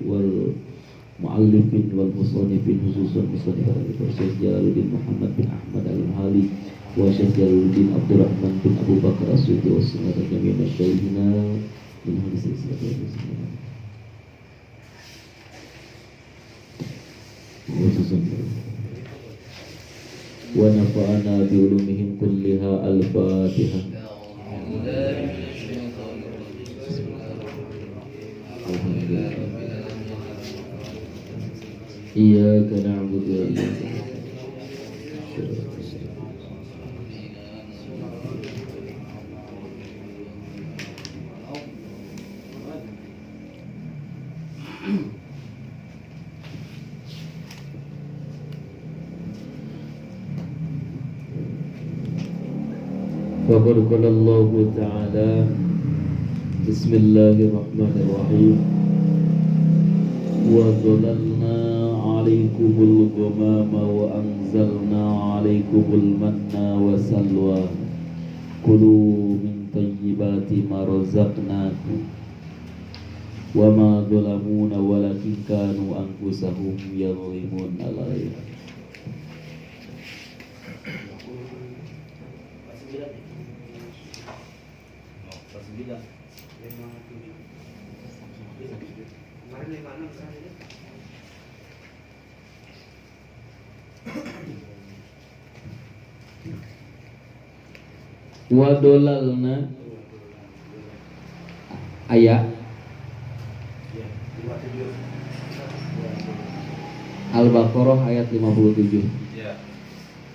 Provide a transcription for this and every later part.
wal muallifin wal musannifin khususan musannif Syekh Jalaluddin Muhammad bin Ahmad Al-Hali wa Syekh Jalaluddin Abdurrahman bin Abu Bakar As-Suyuti wa sunnah jami' masyayikhina min hadis Islam khususan wa nafa'ana bi ulumihim kulliha al-Fatihah. Iyyaka na'budu wa iyyaka Faqad qala Allah Ta'ala Bismillahirrahmanirrahim wa dhalalna 'alaikumul ghamama wa anzalna 'alaikumul manna wa salwa kulu min thayyibati ma razaqnakum wa ma dhalamuna walakin kanu anfusahum yadhlimun alaihim. Wa dolalna ayat Al-Baqarah ayat 57.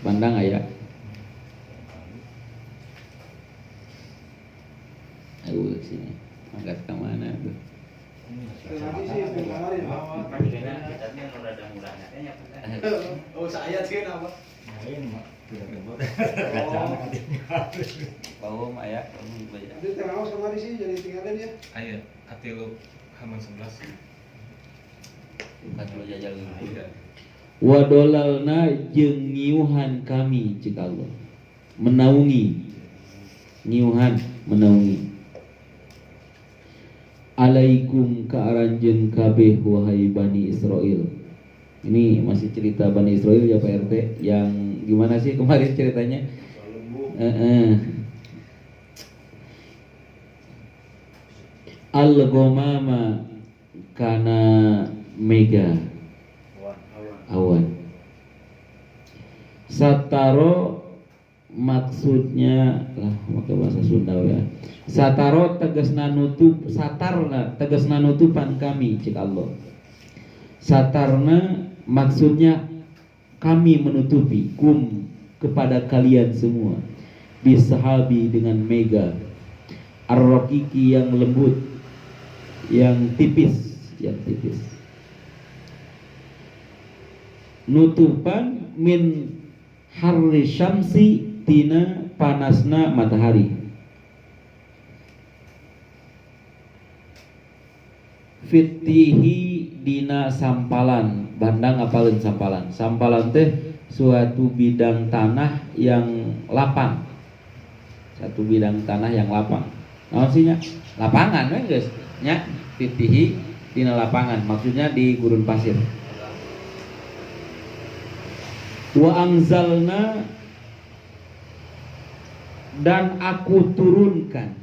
Pandang ayat. Ayo ke sini. Angkat ke mana tuh? Oh, saya sih apa? Bawa ayat kamu baca. Itu tengah sama di sini jadi tinggalin ya. Ayat Atilu halaman 11. Bukan lo jajal dulu. Wa dolalna jeung ngiuhan kami cek Allah. Menaungi. Ngiuhan menaungi. Alaikum ka aranjeun kabeh wahai Bani Israil. Ini masih cerita Bani Israil ya Pak RT. Yang gimana sih kemarin ceritanya? Al-ghamama kana mega awan. Sataro maksudnya lah pakai bahasa Sunda ya. Sataro tegasna nutup, satarna tegasna nutupan kami cik Allah. Satarna maksudnya kami menutupi kum kepada kalian semua bisahabi dengan mega ar-raqiqi yang lembut, yang tipis, nutupan min harri syamsi tina panasna matahari. Fitihi dina sampalan, bandang apalin sampalan. Sampalan teh suatu bidang tanah yang lapang. Satu bidang tanah yang lapang. Nah, maksudnya lapangan kan guys? Nya fitihi dina lapangan, maksudnya di gurun pasir. Wa anzalna dan aku turunkan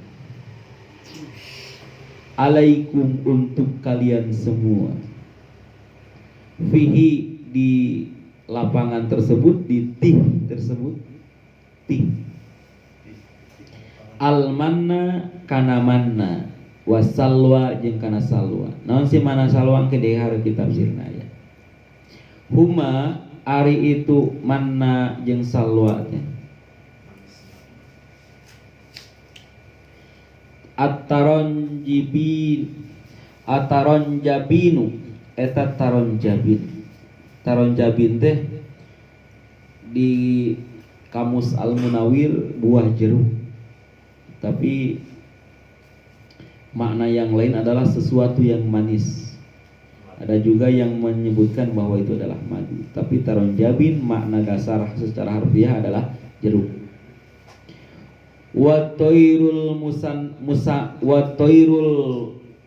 alaikum untuk kalian semua fihi di lapangan tersebut, di tih tersebut, tih al-manna kana manna wasalwa jeung kana salwa. Naon si mana salwa ke deui hareup ditafsirna ya. Huma ari itu manna jeung salwa teh ataron jabinu eta taron jabin teh di kamus Al-Munawir buah jeruk, tapi makna yang lain adalah sesuatu yang manis. Ada juga yang menyebutkan bahwa itu adalah madu, tapi taron jabin makna dasar secara harfiah adalah jeruk. Wa toirul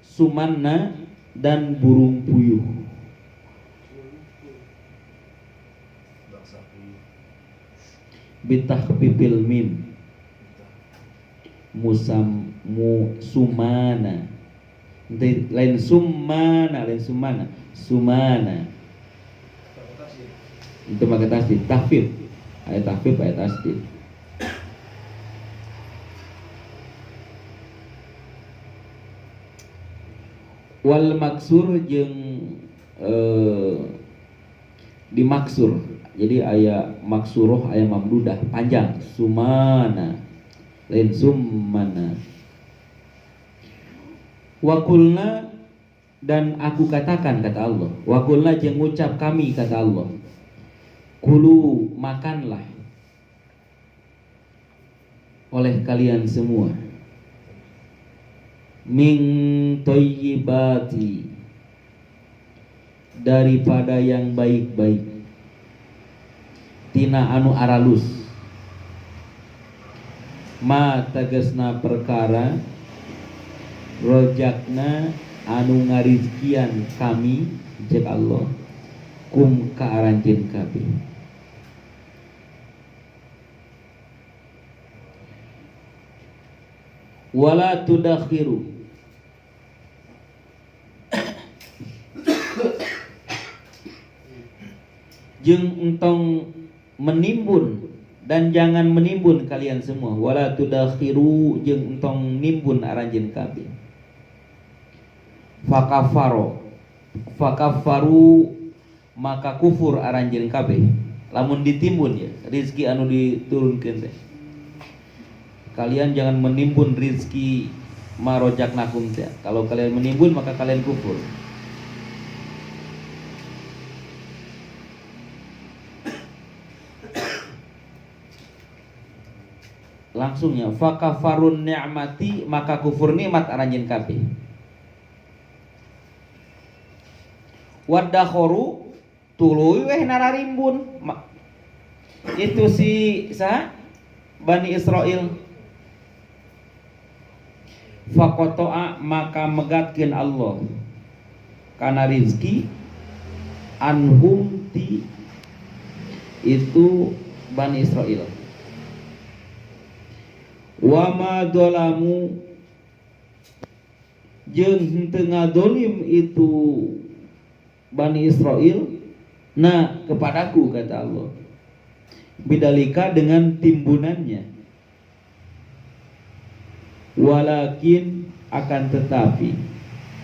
sumanna dan burung puyuh. Bitahfifil mim, sumana. Lain sumana, sumana. Itu pakai tasdid, tahfif. Ayat tahfif, ayat tasdid. Wal maksur jeung dimaksur. Jadi ayat maksuroh, ayat mamdudah panjang, sumana. Lain summana. Wakulna, dan aku katakan, kata Allah. Wakulna, jeung ngucap kami, kata Allah. Kulu, makanlah oleh kalian semua. Min thayyibati, daripada yang baik-baik. Tina anu aralus. Ma tegasna perkara rojakna anu ngarizkian kami cek Allah kum ka aranjeun kabeh. Wala tudakhiru, jeung entong menimbun dan jangan menimbun kalian semua. Wala tudakhiru, jeung entong nimbun aranjeun kabeh. Fakaffaru, maka kufur aranjeun kabeh. Lamun ditimbun ya rizki anu diturunkeun teh. Kalian jangan menimbun rizki marojaknakum teh. Kalau kalian menimbun maka kalian kufur. Langsungnya fakafarun ni'mati, maka kufur nikmat aranjeun kabeh. Wadakhoru, tuluy weh nararimbun. Itu si Bani Israil. Fakoto'a, maka megatkeun Allah kana rizki anhum ti itu Bani Israil. Wa ma dolamu, jeung henteu ngadolim itu Bani Israil nah kepadaku, kata Allah. Bidalika, dengan timbunannya. Walakin, akan tetapi,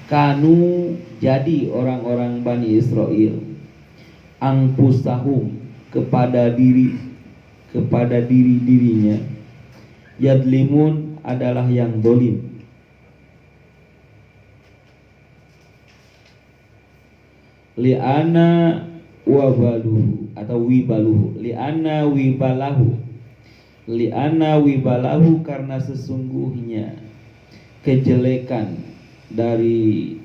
kanu, jadi orang-orang Bani Israil, angpusahum, kepada diri-dirinya, yadlimun, adalah yang dolim. Li'ana wabaluhu, atau wibaluhu. Li'ana wibalahu, li'ana wibalahu, karena sesungguhnya kejelekan dari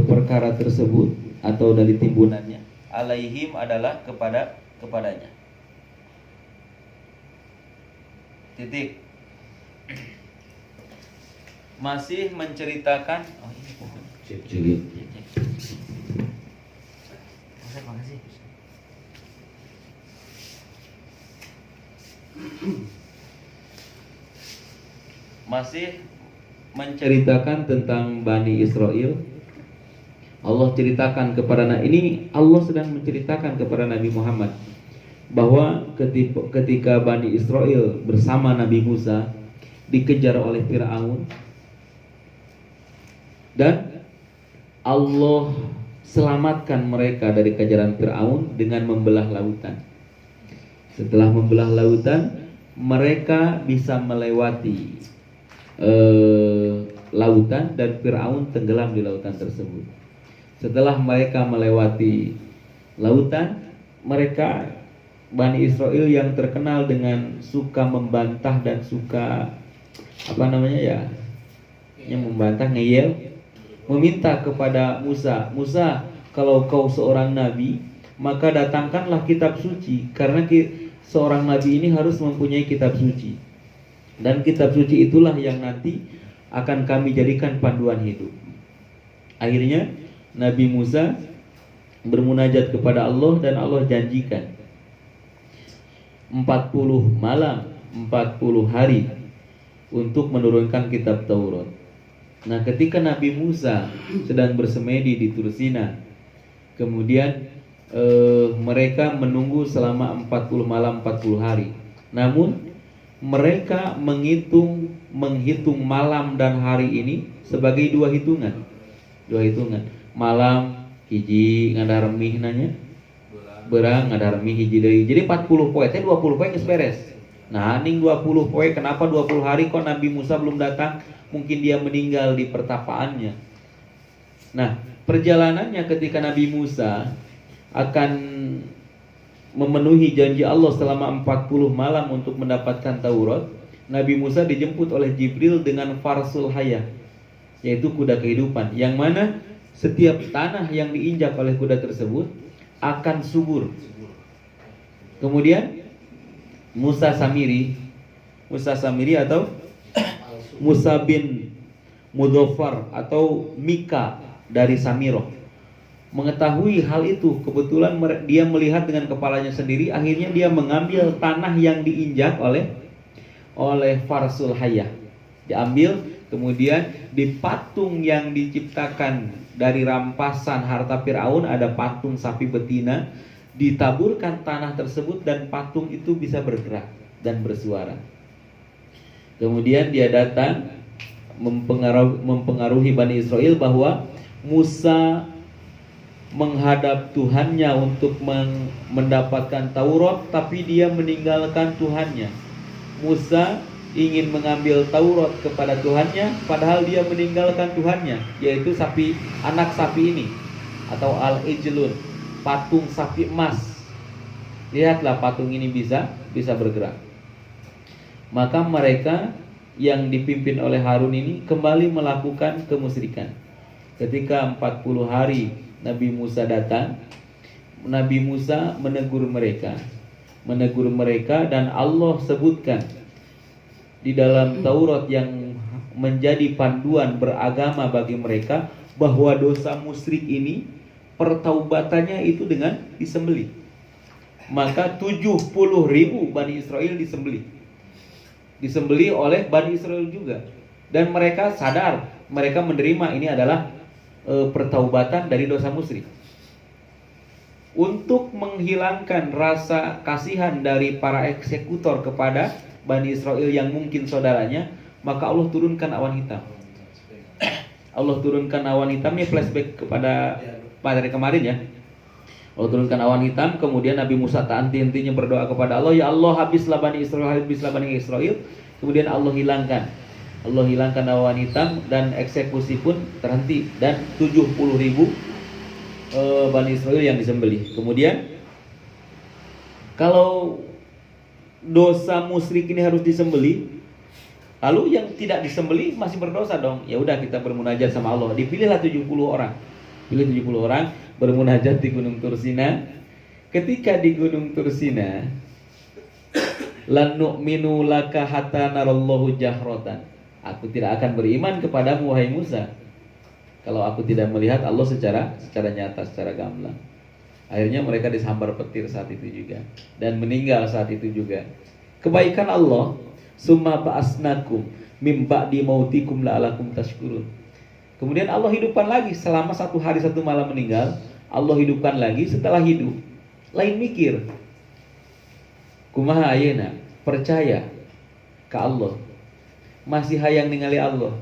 perkara tersebut atau dari timbunannya, alaihim, adalah kepadanya. Titik. Masih menceritakan. Oh ini pohon. Cek. Makasih. Masih menceritakan tentang Bani Israil. Allah ceritakan kepada ini, Allah sedang menceritakan kepada Nabi Muhammad bahwa ketika Bani Israil bersama Nabi Musa dikejar oleh Fir'aun, dan Allah selamatkan mereka dari kejaran Fir'aun dengan membelah lautan. Setelah membelah lautan, mereka bisa melewati lautan dan Fir'aun tenggelam di lautan tersebut. Setelah mereka melewati lautan, mereka Bani Israil yang terkenal dengan suka membantah dan suka yang membantah, ngeyel, meminta kepada Musa, kalau kau seorang nabi, maka datangkanlah kitab suci, karena seorang nabi ini harus mempunyai kitab suci, dan kitab suci itulah yang nanti akan kami jadikan panduan hidup. Akhirnya Nabi Musa bermunajat kepada Allah dan Allah janjikan 40 malam 40 hari untuk menurunkan kitab Taurat. Nah, ketika Nabi Musa sedang bersemedi di Tursina, kemudian mereka menunggu selama 40 malam 40 hari. Namun mereka menghitung malam dan hari ini sebagai dua hitungan. Malam hiji ngadarmih nanya berang ngadarmih hiji deui. Jadi 40 poe teh 20 poe geus beres. Nah, ning 20 poe kenapa 20 hari kok Nabi Musa belum datang? Mungkin dia meninggal di pertapaannya. Nah, perjalanannya ketika Nabi Musa akan memenuhi janji Allah selama 40 malam untuk mendapatkan Taurat, Nabi Musa dijemput oleh Jibril dengan farsul hayah, yaitu kuda kehidupan, yang mana setiap tanah yang diinjak oleh kuda tersebut akan subur. Kemudian Musa Samiri atau Musa bin Mudhafar atau Mika dari Samiroh mengetahui hal itu. Kebetulan dia melihat dengan kepalanya sendiri. Akhirnya dia mengambil tanah yang diinjak oleh Farsul Hayah. Diambil, kemudian di patung yang diciptakan dari rampasan harta Fir'aun ada patung sapi betina, ditaburkan tanah tersebut dan patung itu bisa bergerak dan bersuara. Kemudian dia datang mempengaruhi Bani Israel bahwa Musa menghadap Tuhannya untuk mendapatkan Taurat, tapi dia meninggalkan Tuhannya. Musa ingin mengambil Taurat kepada Tuhannya, padahal dia meninggalkan Tuhannya, yaitu anak sapi ini atau al-ijlun, patung sapi emas. Lihatlah patung ini bisa bergerak. Maka mereka yang dipimpin oleh Harun ini kembali melakukan kemusyrikan. Ketika 40 hari Nabi Musa datang, Nabi Musa menegur mereka dan Allah sebutkan di dalam Taurat yang menjadi panduan beragama bagi mereka bahwa dosa musyrik ini pertaubatannya itu dengan disembelih. Maka 70.000 Bani Israel disembelih oleh Bani Israel juga, dan mereka sadar, mereka menerima ini adalah pertaubatan dari dosa musyrik. Untuk menghilangkan rasa kasihan dari para eksekutor kepada Bani Israel yang mungkin saudaranya, maka Allah turunkan awan hitam. Allah turunkan awan hitam, ini flashback kepada materi kemarin ya. Allah turunkan awan hitam, kemudian Nabi Musa tak henti-hentinya berdoa kepada Allah, ya Allah habislah Bani Israel. Kemudian Allah hilangkan awan hitam dan eksekusi pun terhenti, dan 70.000 Bani Israel yang disembelih. Kemudian kalau dosa musyrik ini harus disembelih, lalu yang tidak disembelih masih berdosa dong. Ya udah, kita bermunajat sama Allah. Dipilihlah 70 orang. Pilih 70 orang bermunajat di Gunung Tursina. Ketika di Gunung Tursina, lan nu'minu laka hatta narallahu jahratan. Aku tidak akan beriman kepadamu wahai Musa kalau aku tidak melihat Allah secara nyata, secara gamblang. Akhirnya mereka disambar petir saat itu juga dan meninggal saat itu juga. Kebaikan Allah, summa ba'asnakum mim ba'di mautikum la'alakum tashkurun. Kemudian Allah hidupkan lagi selama 1 hari 1 malam meninggal. Allah hidupkan lagi setelah hidup. Lain mikir. Kumaha ayeuna percaya ke Allah. Masih hayang ningali Allah.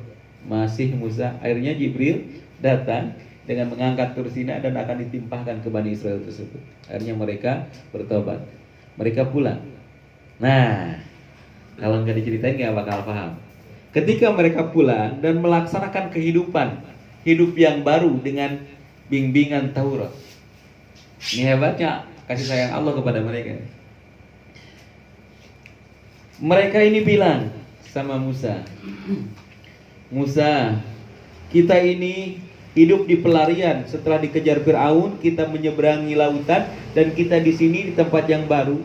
Masih Musa. Akhirnya Jibril datang dengan mengangkat Tursina dan akan ditimpahkan ke Bani Israel tersebut. Akhirnya mereka bertobat. Mereka pulang. Nah, kalau nggak diceritain nggak bakal paham. Ketika mereka pulang dan melaksanakan kehidupan hidup yang baru dengan bimbingan Taurat. Ini hebatnya kasih sayang Allah kepada mereka. Mereka ini bilang sama Musa, Musa, kita ini hidup di pelarian setelah dikejar Fir'aun, kita menyeberangi lautan dan kita di sini di tempat yang baru.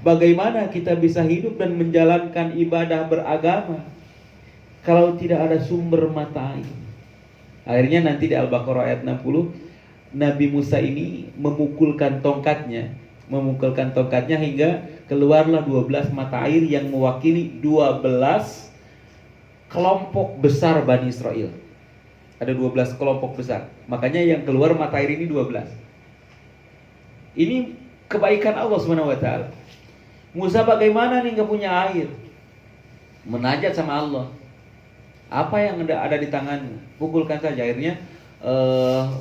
Bagaimana kita bisa hidup dan menjalankan ibadah beragama kalau tidak ada sumber mata air? Akhirnya nanti di Al-Baqarah ayat 60, Nabi Musa ini memukulkan tongkatnya hingga keluarlah 12 mata air yang mewakili 12 kelompok besar Bani Israel. Ada 12 kelompok besar. Makanya yang keluar mata air ini 12. Ini kebaikan Allah SWT. Musa bagaimana nih gak punya air? Menajat sama Allah. Apa yang ada di tangan, pukulkan saja. Akhirnya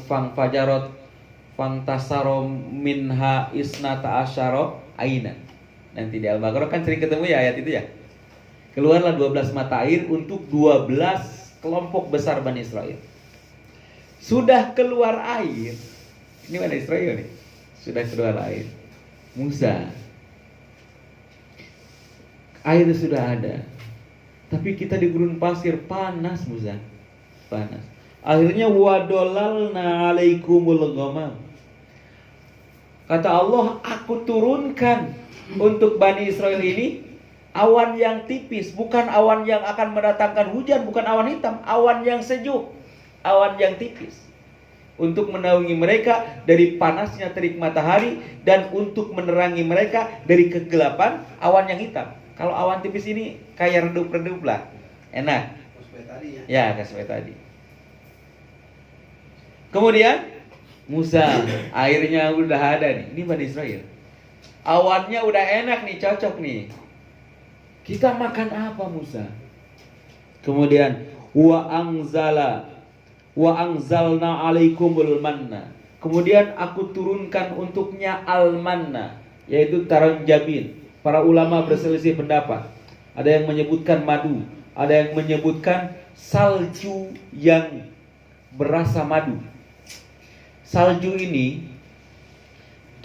fang fajarot fang tasaro minha isnata asyara ainan. Nanti di Al-Baqarah kan sering ketemu ya ayat itu ya. Keluarlah 12 mata air untuk 12 kelompok besar Bani Israel. Sudah keluar air. Ini Bani Israel nih. Sudah keluar air. Musa, air sudah ada. Tapi kita di gurun pasir, panas Musa. Panas. Akhirnya wadolalna alaikumul ghamam. Kata Allah, aku turunkan untuk Bani Israel ini awan yang tipis, bukan awan yang akan mendatangkan hujan, bukan awan hitam, awan yang sejuk, awan yang tipis, untuk menaungi mereka dari panasnya terik matahari dan untuk menerangi mereka dari kegelapan awan yang hitam. Kalau awan tipis ini kayak redup-redup lah, enak. Ya, kayak seperti tadi. Kemudian Musa, airnya udah ada nih. Ini Bani Israel. Awannya udah enak nih, cocok nih. Kita makan apa Musa? Kemudian wa anzalna alaikumul manna. Kemudian aku turunkan untuknya al-manna, yaitu taron jabin. Para ulama berselisih pendapat. Ada yang menyebutkan madu, ada yang menyebutkan salju yang berasa madu. Salju ini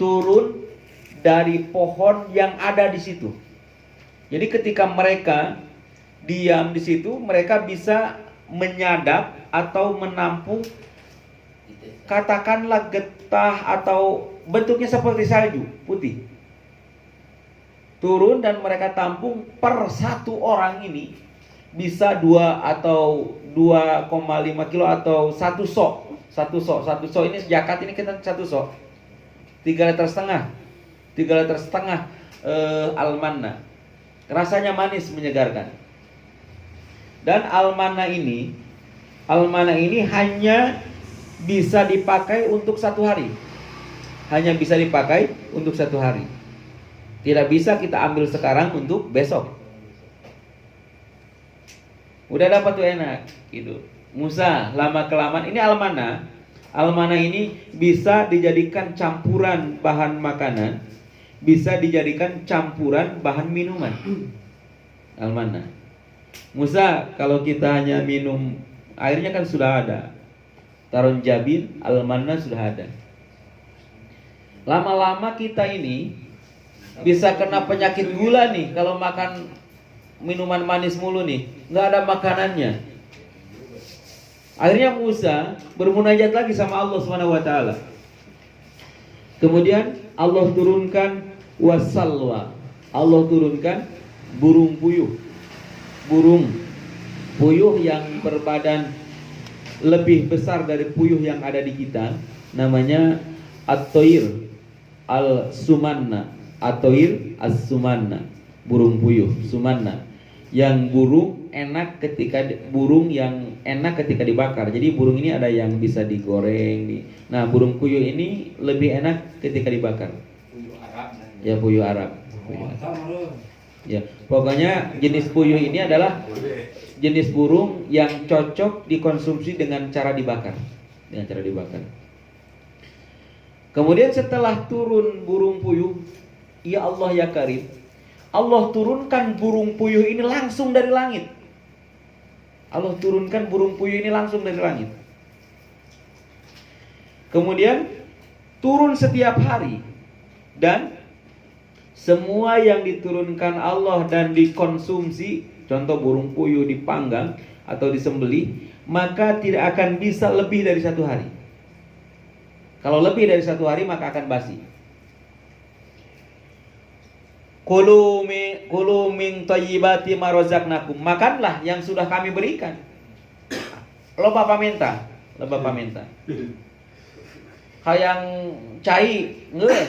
turun dari pohon yang ada di situ. Jadi ketika mereka diam di situ, mereka bisa menyadap atau menampung katakanlah getah atau bentuknya seperti salju putih. Turun dan mereka tampung per satu orang ini bisa 2 atau 2,5 kilo atau 1 sok. 1 sok ini zakat ini kita 1 sok. 3,5 liter. 3,5 liter al-manna. Rasanya manis menyegarkan. Dan al-manna ini hanya bisa dipakai untuk 1 hari. Hanya bisa dipakai untuk 1 hari. Tidak bisa kita ambil sekarang untuk besok. Udah dapat tuh enak gitu. Musa lama kelamaan ini al-manna. Al-manna ini bisa dijadikan campuran bahan makanan, bisa dijadikan campuran bahan minuman. Al-manna. Musa, kalau kita hanya minum airnya kan sudah ada. Taron jabin, al-manna sudah ada. Lama-lama kita ini bisa kena penyakit gula nih kalau makan minuman manis mulu nih, nggak ada makanannya. Akhirnya Musa bermunajat lagi sama Allah SWT. Kemudian Allah turunkan wasalwa. Allah turunkan burung puyuh. Burung puyuh yang berbadan lebih besar dari puyuh yang ada di kita, namanya at-toir al-sumanna. Atoir as-sumanna, burung puyuh sumanna, yang burung yang enak ketika dibakar. Jadi burung ini ada yang bisa digoreng nih. Nah, burung puyuh ini lebih enak ketika dibakar. Puyuh Arab. Ya, puyuh Arab. Ya, pokoknya jenis puyuh ini adalah jenis burung yang cocok dikonsumsi dengan cara dibakar. Kemudian setelah turun burung puyuh, ya Allah ya Karim, Allah turunkan burung puyuh ini langsung dari langit. Allah turunkan burung puyuh ini langsung dari langit. Kemudian turun setiap hari. Dan semua yang diturunkan Allah dan dikonsumsi, contoh burung puyuh dipanggang atau disembelih, maka tidak akan bisa lebih dari 1 hari. Kalau lebih dari 1 hari maka akan basi. Kulu min thayyibati ma razaqnakum. Makanlah yang sudah kami berikan. Lo Bapak minta, Bapak minta. Hayang cai geus,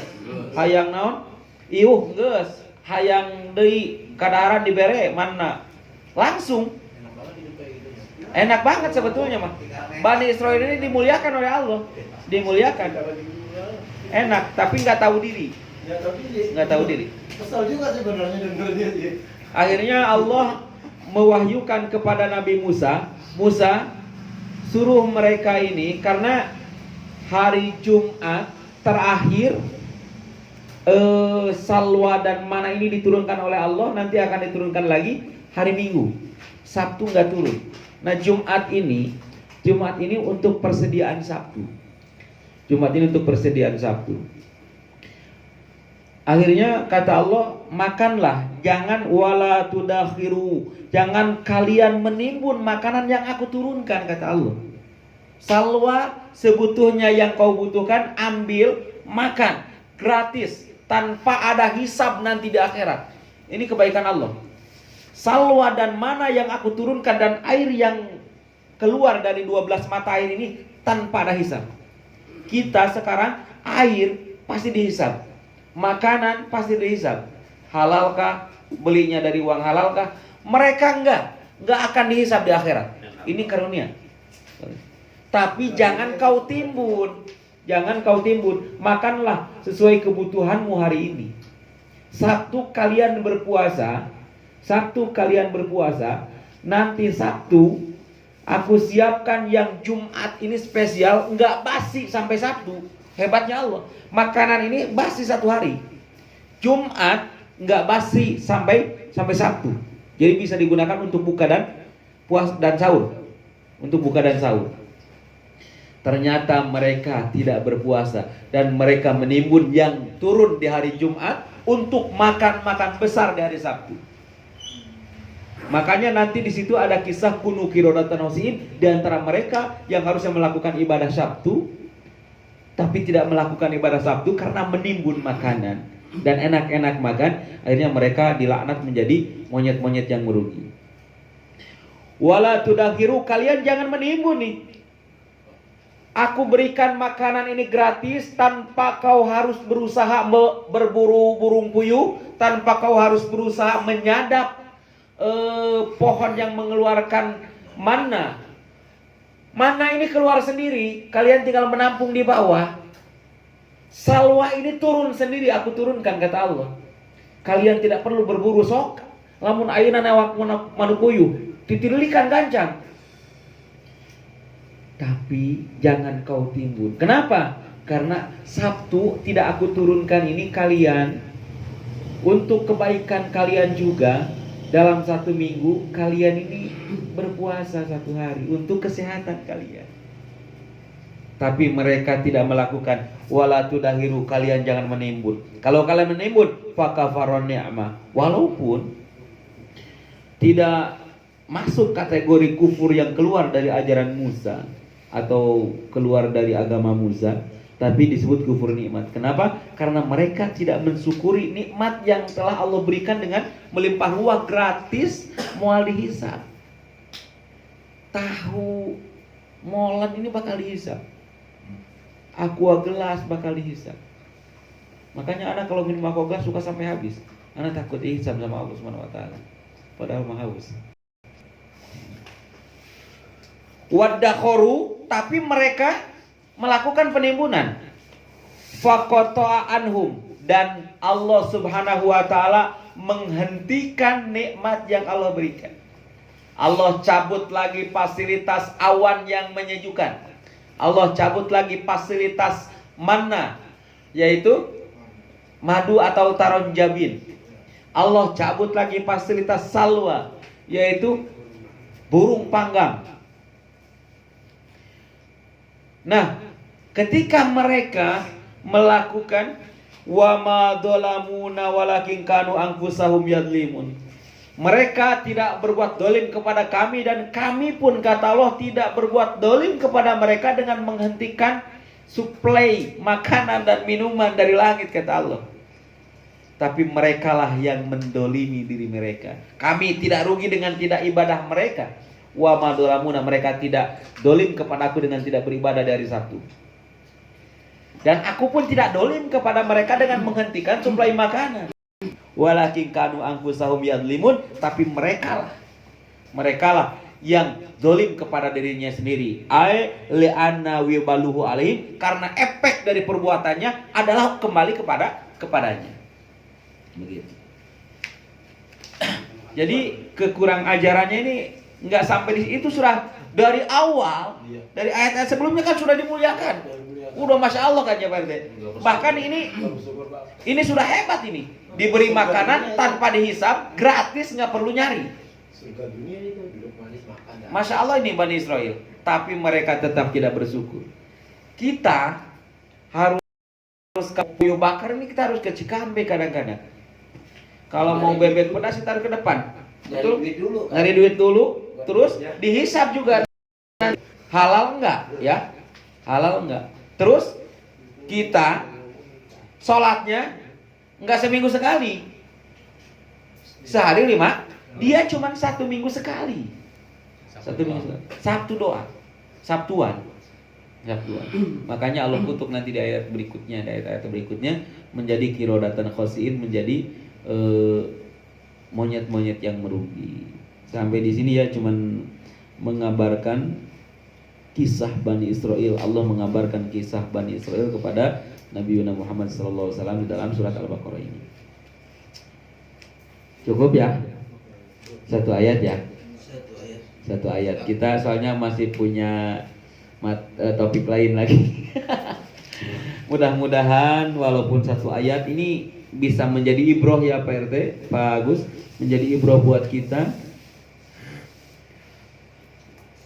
hayang naon? Iuh geus, hayang deui kadaharan dibere mana? Langsung. Enak banget sebetulnya mah. Bani Israil ini dimuliakan oleh Allah, dimuliakan. Enak, tapi nggak tahu diri. Nggak tahu diri. Kesal juga sebenarnya dengernya dia. Akhirnya Allah mewahyukan kepada Nabi Musa, Musa suruh mereka ini karena hari Jumat terakhir salwa dan mana ini diturunkan oleh Allah, nanti akan diturunkan lagi hari Minggu. Sabtu nggak turun. Nah Jumat ini untuk persediaan Sabtu. Jumat ini untuk persediaan Sabtu. Akhirnya kata Allah, makanlah, jangan wala tudakhiru, jangan kalian menimbun makanan yang aku turunkan, kata Allah. Salwa sebetulnya yang kau butuhkan, ambil, makan, gratis, tanpa ada hisab nanti di akhirat. Ini kebaikan Allah. Salwa dan mana yang aku turunkan dan air yang keluar dari 12 mata air ini tanpa ada hisab. Kita sekarang air pasti dihisab. Makanan pasti dihisab. Halalkah? Belinya dari uang halalkah? Mereka enggak akan dihisab di akhirat. Ini karunia. Tapi jangan kau timbun. Jangan kau timbun. Makanlah sesuai kebutuhanmu hari ini. Sabtu kalian berpuasa. Nanti Sabtu aku siapkan yang Jumat ini spesial, enggak basi sampai Sabtu. Hebatnya Allah. Makanan ini basi satu hari. Jumat enggak basi sampai Sabtu. Jadi bisa digunakan untuk buka dan puasa dan sahur. Untuk buka dan sahur. Ternyata mereka tidak berpuasa dan mereka menimbun yang turun di hari Jumat untuk makan besar di hari Sabtu. Makanya nanti di situ ada kisah kunu qiradatan khasi'in di antara mereka yang harusnya melakukan ibadah Sabtu tapi tidak melakukan ibadah Sabtu karena menimbun makanan dan enak-enak makan, akhirnya mereka dilaknat menjadi monyet-monyet yang merugi. Wala tudakhiru, kalian jangan menimbun nih. Aku berikan makanan ini gratis tanpa kau harus berusaha berburu burung puyuh, tanpa kau harus berusaha menyadap pohon yang mengeluarkan manna. Mana ini keluar sendiri, kalian tinggal menampung di bawah. Salwa ini turun sendiri, aku turunkan, kata Allah. Kalian tidak perlu berburu sok. Lamun ayeuna awak manukuyuh, ditililikan gancang. Tapi jangan kau timbun. Kenapa? Karena Sabtu tidak aku turunkan ini kalian untuk kebaikan kalian juga. Dalam satu minggu kalian ini berpuasa satu hari untuk kesehatan kalian. Tapi mereka tidak melakukan. Wala tudahiru, kalian jangan menimbun. Kalau kalian menimbun, fakafaron ni'mah. Walaupun tidak masuk kategori kufur yang keluar dari ajaran Musa atau keluar dari agama Musa, tapi disebut kufur nikmat. Kenapa? Karena mereka tidak mensyukuri nikmat yang telah Allah berikan dengan melimpah ruah gratis, moal dihisab. Tahu molen ini bakal dihisab. Aqua gelas bakal dihisab. Makanya anak kalau minum aqua gas suka sampai habis. Anak takut dihisab sama Allah Subhanahu wa taala. Padahal mah haus. Wadakhoru, tapi mereka melakukan penimbunan. Faqata'a anhum, dan Allah Subhanahu wa taala menghentikan nikmat yang Allah berikan. Allah cabut lagi fasilitas awan yang menyejukkan. Allah cabut lagi fasilitas manna, yaitu madu atau taron jabin. Allah cabut lagi fasilitas salwa, yaitu burung panggang. Nah, ketika mereka melakukan wa ma dolamuna walakin kanu anfusahum yadlimun, mereka tidak berbuat dolim kepada kami dan kami pun, kata Allah, tidak berbuat dolim kepada mereka dengan menghentikan suplai makanan dan minuman dari langit, kata Allah. Tapi merekalah yang mendolimi diri mereka. Kami tidak rugi dengan tidak ibadah mereka. wa ma dolamuna, mereka tidak dolim kepadaku dengan tidak beribadah di hari Sabtu. Dan aku pun tidak dolim kepada mereka dengan menghentikan suplai makanan. Walakin kanu anfusahum yadlimun, tapi mereka lah yang dolim kepada dirinya sendiri. Ai li'anna wibaluhu alaihim, karena efek dari perbuatannya adalah kembali kepadanya. Begitu. Jadi kekurang ajarannya ini nggak sampai di itu, sudah dari awal, dari ayat-ayat sebelumnya kan sudah dimuliakan. Udah masya Allah kan ya Pak RT. Bahkan ini sudah hebat ini, diberi makanan tanpa dihisap, gratis, nggak perlu nyari. Masya Allah ini Bani Israel. Tapi mereka tetap tidak bersyukur. Kita harus ke puyuh bakar ini, kita harus ke Cikambe kadang-kadang. Kalau mau bebek pedas kita harus ke depan. Betul? Nyari duit dulu. Terus dihisap juga. Halal enggak? Ya, halal enggak? Terus kita sholatnya enggak seminggu sekali. Sehari 5. Dia cuma 1 minggu sekali. 1 minggu sekali. Sabtu doa. Sabtuan. Makanya Allah kutuk nanti di ayat berikutnya menjadi kirodatan khosiin, menjadi monyet-monyet yang merugi. Sampai di sini ya cuman mengabarkan kisah Bani Israel. Allah mengabarkan kisah Bani Israel kepada Nabi Muhammad SAW di dalam surat Al-Baqarah ini. Cukup ya? Satu ayat ya? Satu ayat. Kita soalnya masih punya topik lain lagi. Mudah-mudahan walaupun satu ayat ini bisa menjadi ibroh ya Pak RT, Pak Agus, menjadi ibroh buat kita.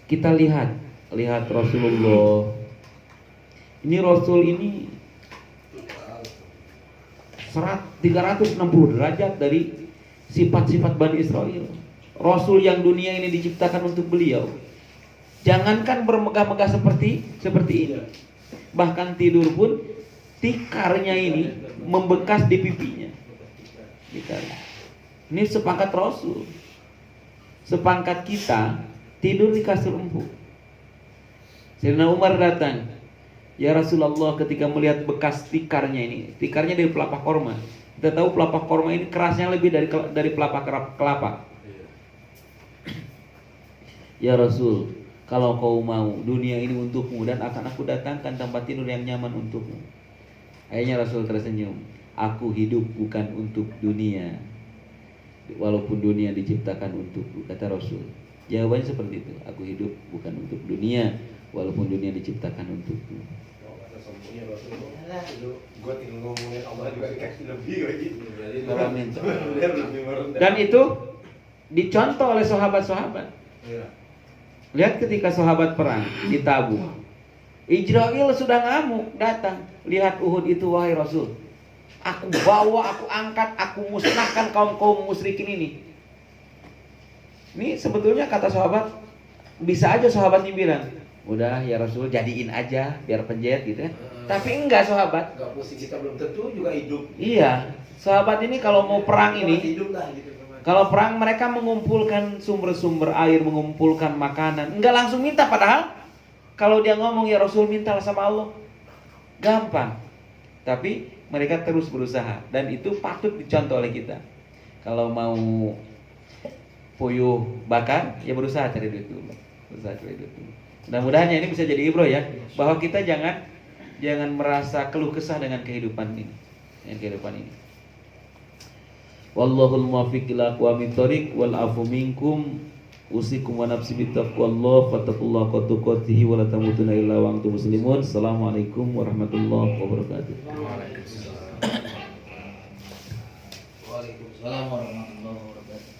Kita lihat Rasulullah. Ini Rasul ini 360 derajat dari sifat-sifat Bani Israel. Rasul yang dunia ini diciptakan untuk beliau. Jangankan bermegah-megah seperti ini. Bahkan tidur pun tikarnya ini membekas di pipinya. Ini sepangkat Rasul. Sepangkat kita tidur di kasur empuk. Sayyidina Umar datang, ya Rasulullah, ketika melihat bekas tikarnya ini. Tikarnya dari pelepah korma. Kita tahu pelepah korma ini kerasnya lebih dari pelepah kelapa. Ya Rasul, kalau kau mau, dunia ini untukmu dan akan aku datangkan tempat tidur yang nyaman untukmu. Akhirnya Rasul tersenyum. Aku hidup bukan untuk dunia, walaupun dunia diciptakan untukku, kata Rasul. Jawabannya seperti itu. Aku hidup bukan untuk dunia, walaupun dunia diciptakan untukku. Dan itu dicontoh oleh sahabat-sahabat. Lihat ketika sahabat perang di Tabuk, Israel sudah ngamuk datang. Lihat Uhud itu, wahai Rasul, aku bawa, aku angkat, aku musnahkan kaum musyrikin ini. Ini sebetulnya kata sahabat, bisa aja sahabatnya bilang, udah ya Rasul, jadiin aja biar penjet gitu ya. Tapi enggak sahabat. Enggak pusing, kita belum tentu juga hidup. Iya, sahabat ini kalau mau perang ini, hidup lah gitu. kalau perang mereka mengumpulkan sumber-sumber air, mengumpulkan makanan. Enggak langsung minta, padahal kalau dia ngomong ya Rasul mintalah sama Allah, gampang. Tapi mereka terus berusaha, dan itu patut dicontoh oleh kita. Kalau mau puyuh bakar, ya berusaha cari duit dulu. Mudah-mudahan ini bisa jadi ibroh ya, bahwa kita jangan merasa keluh kesah dengan kehidupan ini. Wallahul muwaffiq ila aqwamit thoriq wal afu minkum. Usikum wa nafsi bittaqwallah fattaqullaha haqqa tuqatih wa la tamutunna illa wa antum muslimun. Assalamualaikum warahmatullahi wabarakatuh. Waalaikumsalam warahmatullahi wabarakatuh.